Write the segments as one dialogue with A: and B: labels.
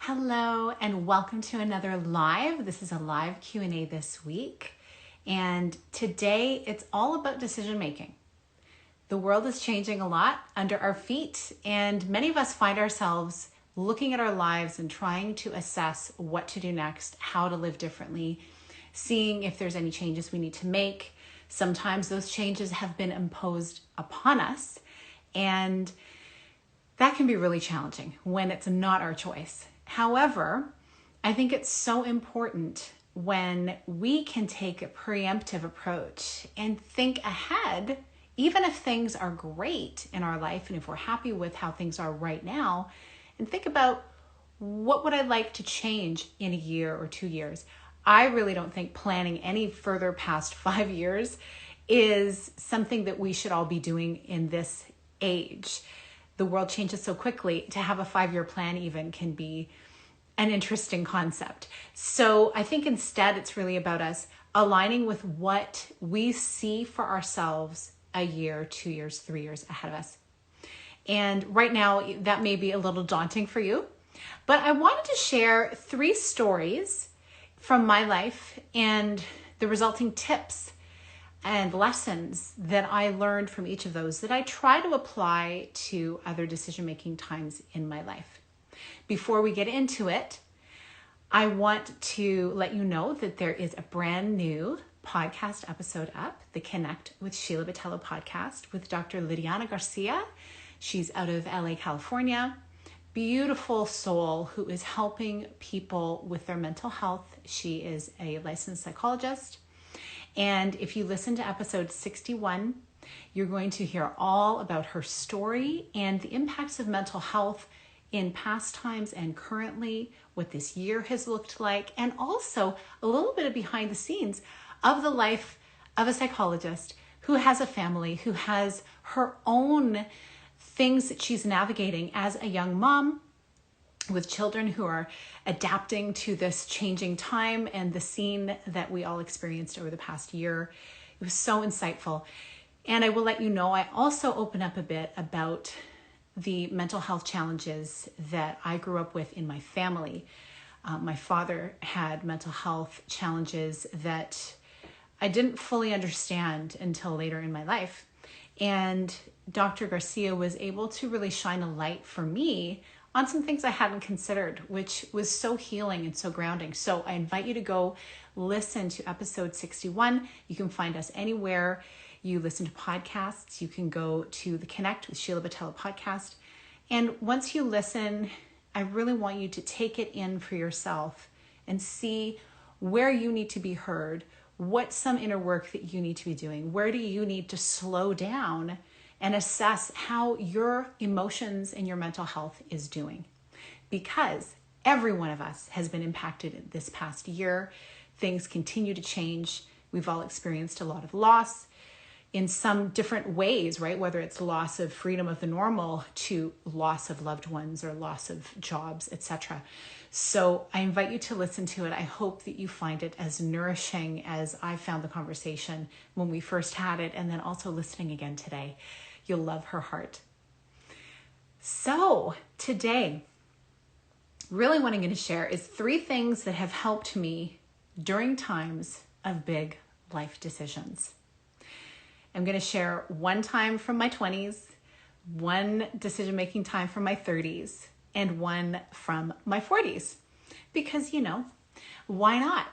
A: Hello and welcome to another live. This is a live Q&A this week. And today it's all about decision making. The world is changing a lot under our feet, and many of us find ourselves looking at our lives and trying to assess what to do next, how to live differently, seeing if there's any changes we need to make. Sometimes those changes have been imposed upon us, and that can be really challenging when it's not our choice. However, I think it's so important when we can take a preemptive approach and think ahead, even if things are great in our life and if we're happy with how things are right now, and think about what would I like to change in a year or 2 years. I really don't think planning any further past 5 years is something that we should all be doing in this age. The world changes so quickly. To have a 5-year plan even can be an interesting concept. So I think instead it's really about us aligning with what we see for ourselves a year, 2 years, 3 years ahead of us. And right now that may be a little daunting for you, but I wanted to share 3 stories from my life and the resulting tips and lessons that I learned from each of those that I try to apply to other decision-making times in my life. Before we get into it, I want to let you know that there is a brand new podcast episode up, the Connect with Sheila Botelho Podcast with Dr. Lidiana Garcia. She's out of LA, California. Beautiful soul who is helping people with their mental health. She is a licensed psychologist. And if you listen to episode 61, you're going to hear all about her story and the impacts of mental health in past times and currently, what this year has looked like, and also a little bit of behind the scenes of the life of a psychologist who has a family, who has her own things that she's navigating as a young mom with children who are adapting to this changing time and the scene that we all experienced over the past year. It was so insightful. And I will let you know, I also open up a bit about the mental health challenges that I grew up with in my family. My father had mental health challenges that I didn't fully understand until later in my life. And Dr. Garcia was able to really shine a light for me on some things I hadn't considered, which was so healing and so grounding. So I invite you to go listen to episode 61. You can find us anywhere you listen to podcasts. You can go to the Connect with Sheila Botelho Podcast. And once you listen, I really want you to take it in for yourself and see where you need to be heard, what's some inner work that you need to be doing, where do you need to slow down and assess how your emotions and your mental health is doing. Because every one of us has been impacted this past year. Things continue to change. We've all experienced a lot of loss in some different ways, right? Whether it's loss of freedom of the normal to loss of loved ones or loss of jobs, etc. So I invite you to listen to it. I hope that you find it as nourishing as I found the conversation when we first had it, and then also listening again today. You'll love her heart. So today, really what I'm going to share is 3 things that have helped me during times of big life decisions. I'm going to share one time from my 20s, one decision-making time from my 30s, and one from my 40s. Because, why not?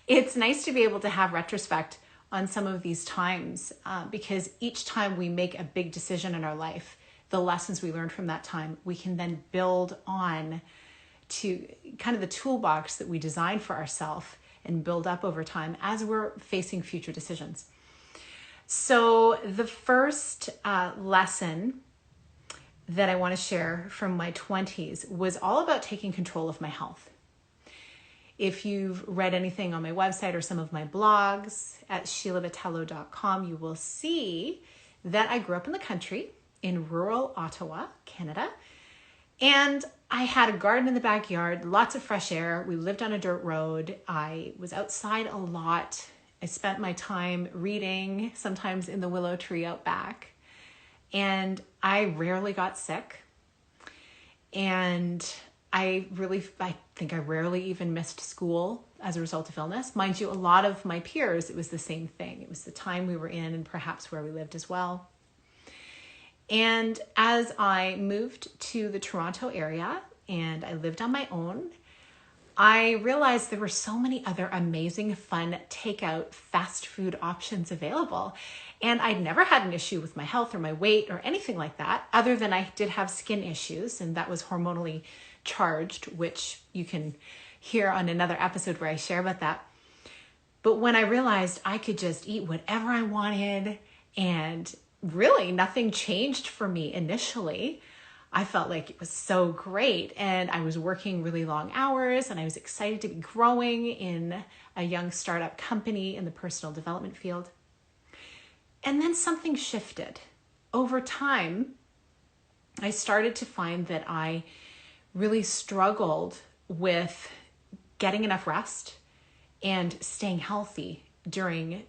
A: It's nice to be able to have retrospect on some of these times because each time we make a big decision in our life, the lessons we learned from that time, we can then build on to kind of the toolbox that we design for ourselves and build up over time as we're facing future decisions. So the first lesson that I want to share from my 20s was all about taking control of my health. If you've read anything on my website or some of my blogs at sheilabotelho.com, you will see that I grew up in the country in rural Ottawa, Canada. And I had a garden in the backyard, lots of fresh air. We lived on a dirt road. I was outside a lot. I spent my time reading, sometimes in the willow tree out back. And I rarely got sick. And I think I rarely even missed school as a result of illness. Mind you, a lot of my peers, it was the same thing. It was the time we were in and perhaps where we lived as well. And as I moved to the Toronto area and I lived on my own, I realized there were so many other amazing, fun takeout fast food options available. And I'd never had an issue with my health or my weight or anything like that, other than I did have skin issues, and that was hormonally charged, which you can hear on another episode where I share about that. But when I realized I could just eat whatever I wanted and really nothing changed for me initially, I felt like it was so great, and I was working really long hours, and I was excited to be growing in a young startup company in the personal development field. And then something shifted. Over time, I started to find that I really struggled with getting enough rest and staying healthy during,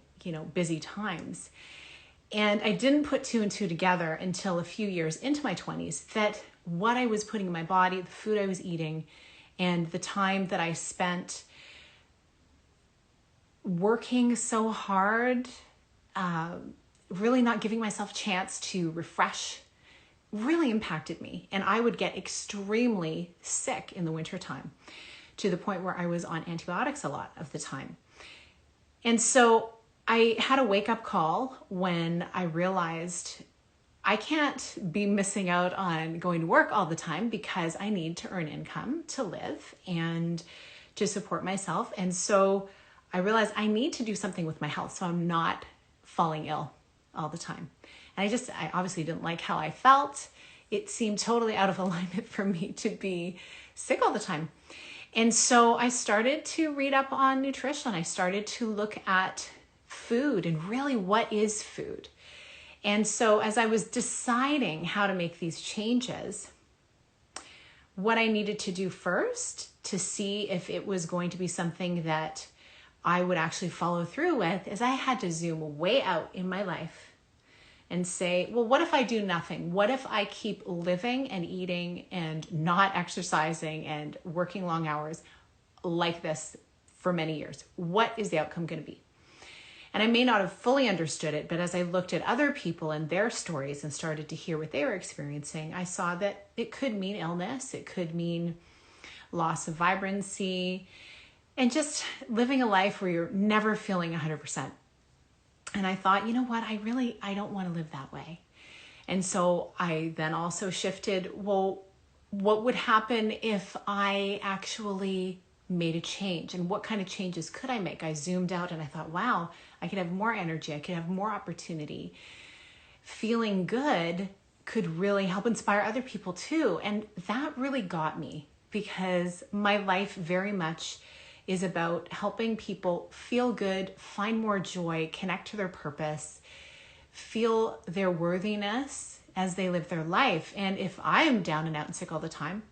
A: busy times. And I didn't put two and two together until a few years into my 20s that what I was putting in my body, the food I was eating, and the time that I spent working so hard, really not giving myself a chance to refresh, really impacted me. And I would get extremely sick in the wintertime to the point where I was on antibiotics a lot of the time. And so I had a wake-up call when I realized I can't be missing out on going to work all the time because I need to earn income to live and to support myself. And so I realized I need to do something with my health so I'm not falling ill all the time. And I obviously didn't like how I felt. It seemed totally out of alignment for me to be sick all the time. And so I started to read up on nutrition. I started to look at food and really what is food. And so as I was deciding how to make these changes, what I needed to do first to see if it was going to be something that I would actually follow through with is I had to zoom way out in my life and say, well, what if I do nothing? What if I keep living and eating and not exercising and working long hours like this for many years? What is the outcome going to be? And I may not have fully understood it, but as I looked at other people and their stories and started to hear what they were experiencing, I saw that it could mean illness, it could mean loss of vibrancy, and just living a life where you're never feeling 100%. And I thought, you know what, I don't want to live that way. And so I then also shifted, well, what would happen if I actually made a change, and what kind of changes could I make? I zoomed out and I thought, wow, I could have more energy. I could have more opportunity. Feeling good could really help inspire other people too. And that really got me because my life very much is about helping people feel good, find more joy, connect to their purpose, feel their worthiness as they live their life. And if I am down and out and sick all the time,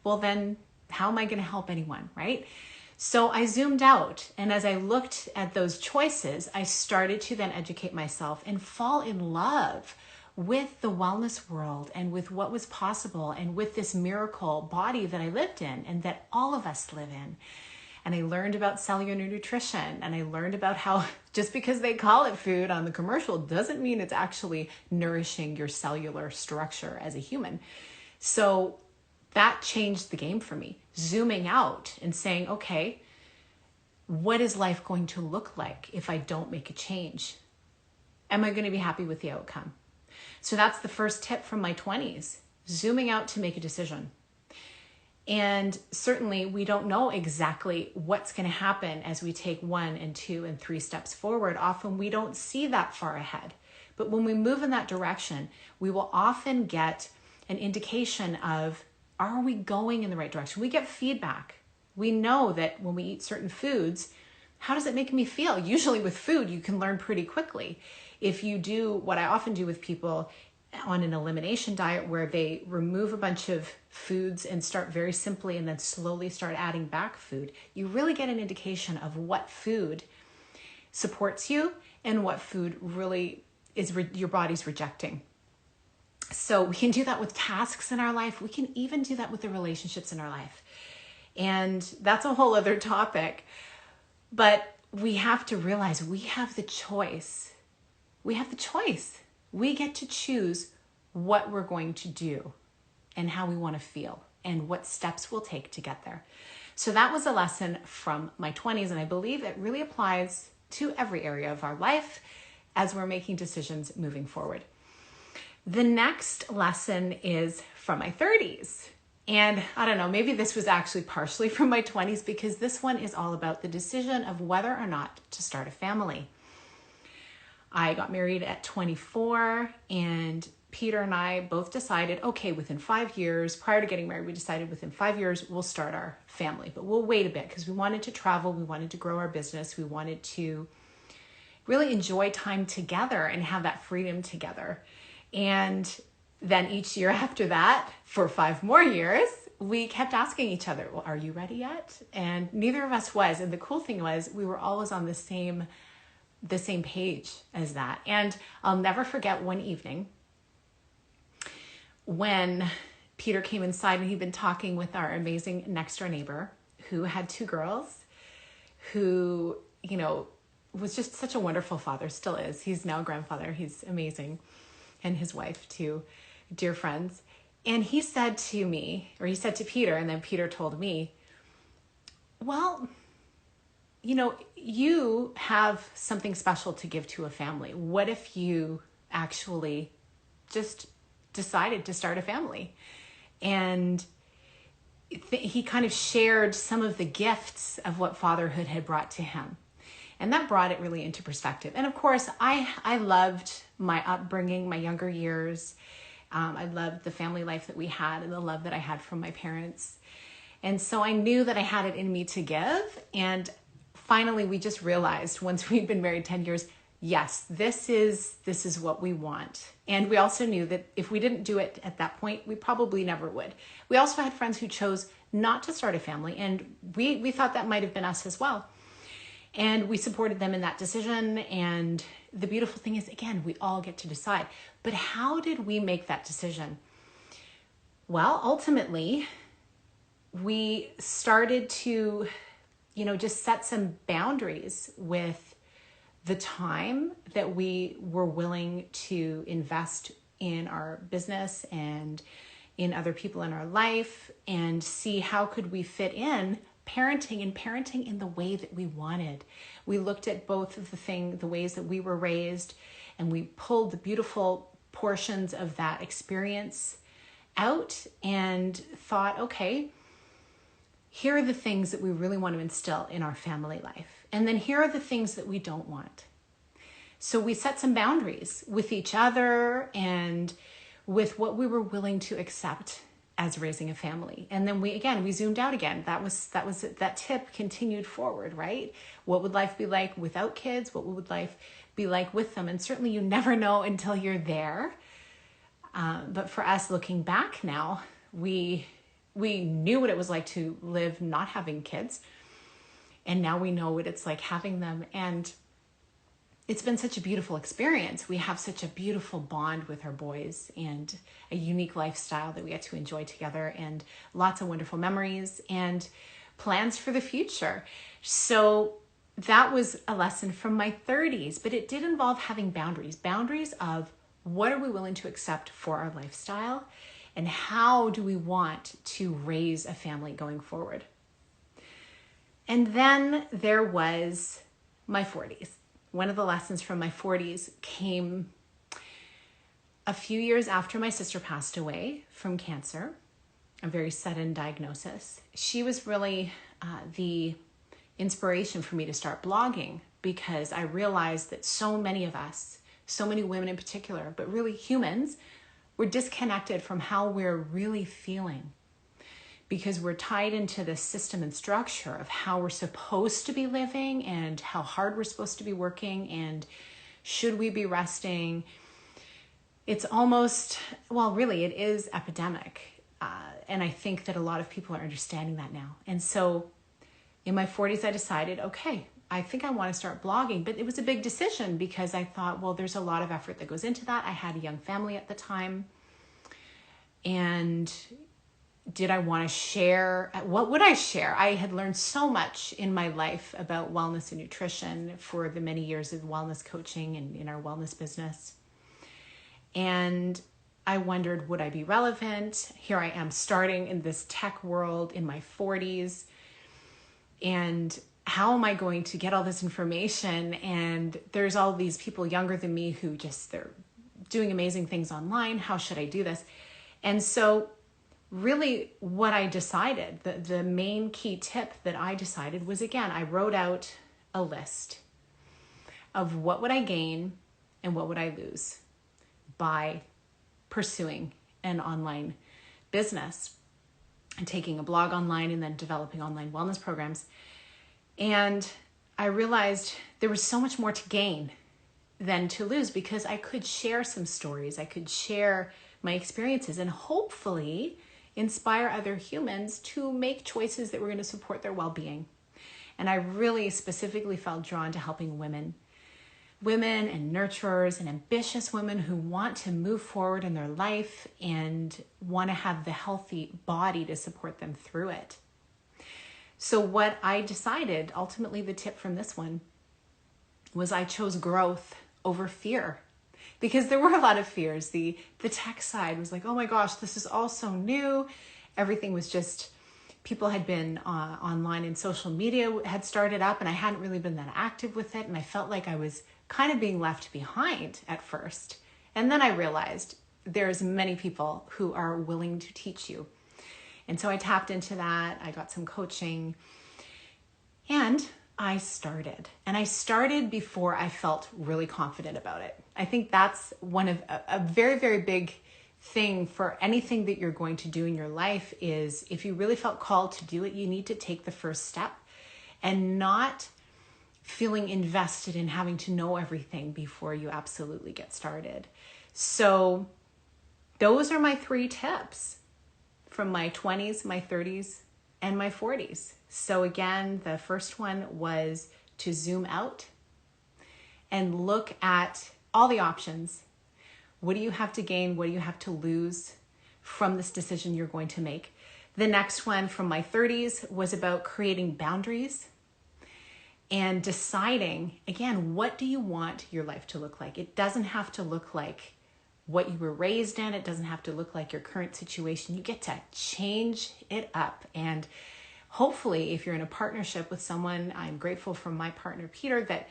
A: well then how am I going to help anyone, right? So I zoomed out, and as I looked at those choices, I started to then educate myself and fall in love with the wellness world and with what was possible and with this miracle body that I lived in and that all of us live in. And I learned about cellular nutrition, and I learned about how just because they call it food on the commercial doesn't mean it's actually nourishing your cellular structure as a human. So that changed the game for me, zooming out and saying, okay, what is life going to look like if I don't make a change? Am I going to be happy with the outcome? So that's the first tip from my 20s, zooming out to make a decision. And certainly we don't know exactly what's going to happen as we take 1 and 2 and 3 steps forward. Often we don't see that far ahead. But when we move in that direction, we will often get an indication of, are we going in the right direction? We get feedback. We know that when we eat certain foods, how does it make me feel? Usually with food, you can learn pretty quickly. If you do what I often do with people on an elimination diet where they remove a bunch of foods and start very simply and then slowly start adding back food, you really get an indication of what food supports you and what food really is your body's rejecting. So we can do that with tasks in our life. We can even do that with the relationships in our life. And that's a whole other topic. But we have to realize we have the choice. We have the choice. We get to choose what we're going to do and how we want to feel and what steps we'll take to get there. So that was a lesson from my 20s. And I believe it really applies to every area of our life as we're making decisions moving forward. The next lesson is from my 30s. And I don't know, maybe this was actually partially from my 20s, because this one is all about the decision of whether or not to start a family. I got married at 24, and Peter and I both decided, okay, within 5 years, prior to getting married, we decided within 5 years, we'll start our family. But we'll wait a bit because we wanted to travel. We wanted to grow our business. We wanted to really enjoy time together and have that freedom together. And then each year after that, for 5 more years, we kept asking each other, well, are you ready yet? And neither of us was. And the cool thing was we were always on the same page as that. And I'll never forget one evening when Peter came inside, and he'd been talking with our amazing next door neighbor who had 2 girls, who, was just such a wonderful father, still is. He's now a grandfather. He's amazing. And his wife too, dear friends. And he said to me, or he said to Peter, and then Peter told me, well, you have something special to give to a family. What if you actually just decided to start a family? And he kind of shared some of the gifts of what fatherhood had brought to him. And that brought it really into perspective. And of course, I loved my upbringing, my younger years. I loved the family life that we had and the love that I had from my parents. And so I knew that I had it in me to give. And finally, we just realized once we'd been married 10 years, yes, this is what we want. And we also knew that if we didn't do it at that point, we probably never would. We also had friends who chose not to start a family. And we thought that might have been us as well. And we supported them in that decision. And the beautiful thing is, again, we all get to decide. But how did we make that decision? Well, ultimately, we started to, just set some boundaries with the time that we were willing to invest in our business and in other people in our life, and see how could we fit in parenting in the way that we wanted. We looked at both of the ways that we were raised, and we pulled the beautiful portions of that experience out and thought, okay, here are the things that we really want to instill in our family life. And then here are the things that we don't want. So we set some boundaries with each other and with what we were willing to accept as raising a family. And then we zoomed out again. That tip continued forward, right? What would life be like without kids? What would life be like with them? And certainly you never know until you're there. But for us, looking back now, we knew what it was like to live not having kids. And now we know what it's like having them. And it's been such a beautiful experience. We have such a beautiful bond with our boys and a unique lifestyle that we get to enjoy together, and lots of wonderful memories and plans for the future. So that was a lesson from my 30s, but it did involve having boundaries of what are we willing to accept for our lifestyle, and how do we want to raise a family going forward. And then there was my 40s. One of the lessons from my 40s came a few years after my sister passed away from cancer, a very sudden diagnosis. She was really the inspiration for me to start blogging, because I realized that so many of us, so many women in particular, but really humans, were disconnected from how we're really feeling, because we're tied into the system and structure of how we're supposed to be living and how hard we're supposed to be working and should we be resting. It's almost, really it is epidemic. And I think that a lot of people are understanding that now. And so in my 40s, I decided, okay, I think I want to start blogging. But it was a big decision, because I thought, there's a lot of effort that goes into that. I had a young family at the time. And did I want to share? What would I share? I had learned so much in my life about wellness and nutrition for the many years of wellness coaching and in our wellness business. And I wondered, would I be relevant? Here I am starting in this tech world in my 40s. And how am I going to get all this information? And there's all these people younger than me who they're doing amazing things online. How should I do this? And so really what I decided, the main key tip that I decided was, again, I wrote out a list of what would I gain and what would I lose by pursuing an online business and taking a blog online and then developing online wellness programs. And I realized there was so much more to gain than to lose, because I could share some stories, I could share my experiences, and hopefully inspire other humans to make choices that were going to support their well-being. And I really specifically felt drawn to helping women and nurturers and ambitious women who want to move forward in their life and want to have the healthy body to support them through it. So what I decided, ultimately the tip from this one, was I chose growth over fear. Because there were a lot of fears. The tech side was like, oh my gosh, this is all so new. Everything was just, people had been online and social media had started up, and I hadn't really been that active with it. And I felt like I was kind of being left behind at first. And then I realized there's many people who are willing to teach you. And so I tapped into that. I got some coaching and I started. And I started before I felt really confident about it. I think that's one of a very, very big thing for anything that you're going to do in your life is, if you really felt called to do it, you need to take the first step and not feeling invested in having to know everything before you absolutely get started. So those are my 3 tips from my 20s, my 30s, and my 40s. So again, the first one was to zoom out and look at all the options. What do you have to gain? What do you have to lose from this decision you're going to make? The next one from my 30s was about creating boundaries and deciding, again, what do you want your life to look like? It doesn't have to look like what you were raised in. It doesn't have to look like your current situation. You get to change it up. And hopefully, if you're in a partnership with someone, I'm grateful for my partner, Peter, that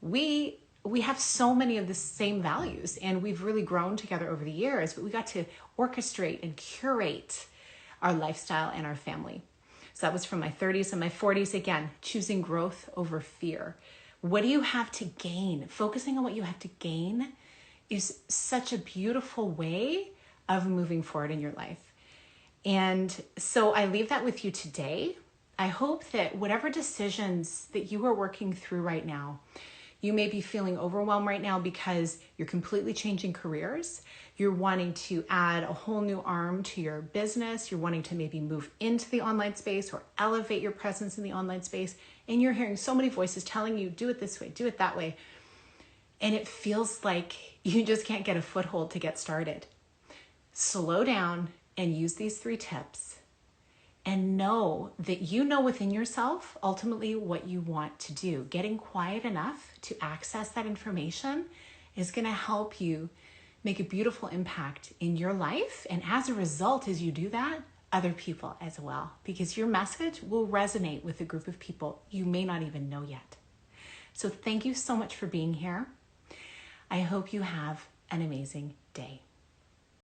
A: we have so many of the same values, and we've really grown together over the years, but we got to orchestrate and curate our lifestyle and our family. So that was from my 30s and my 40s. Again, choosing growth over fear. What do you have to gain? Focusing on what you have to gain is such a beautiful way of moving forward in your life. And so I leave that with you today. I hope that whatever decisions that you are working through right now, you may be feeling overwhelmed right now because you're completely changing careers. You're wanting to add a whole new arm to your business. You're wanting to maybe move into the online space or elevate your presence in the online space. And you're hearing so many voices telling you, do it this way, do it that way. And it feels like you just can't get a foothold to get started. Slow down and use these 3 tips and know that you know within yourself ultimately what you want to do. Getting quiet enough to access that information is going to help you make a beautiful impact in your life. And as a result, as you do that, other people as well, because your message will resonate with a group of people you may not even know yet. So thank you so much for being here. I hope you have an amazing day.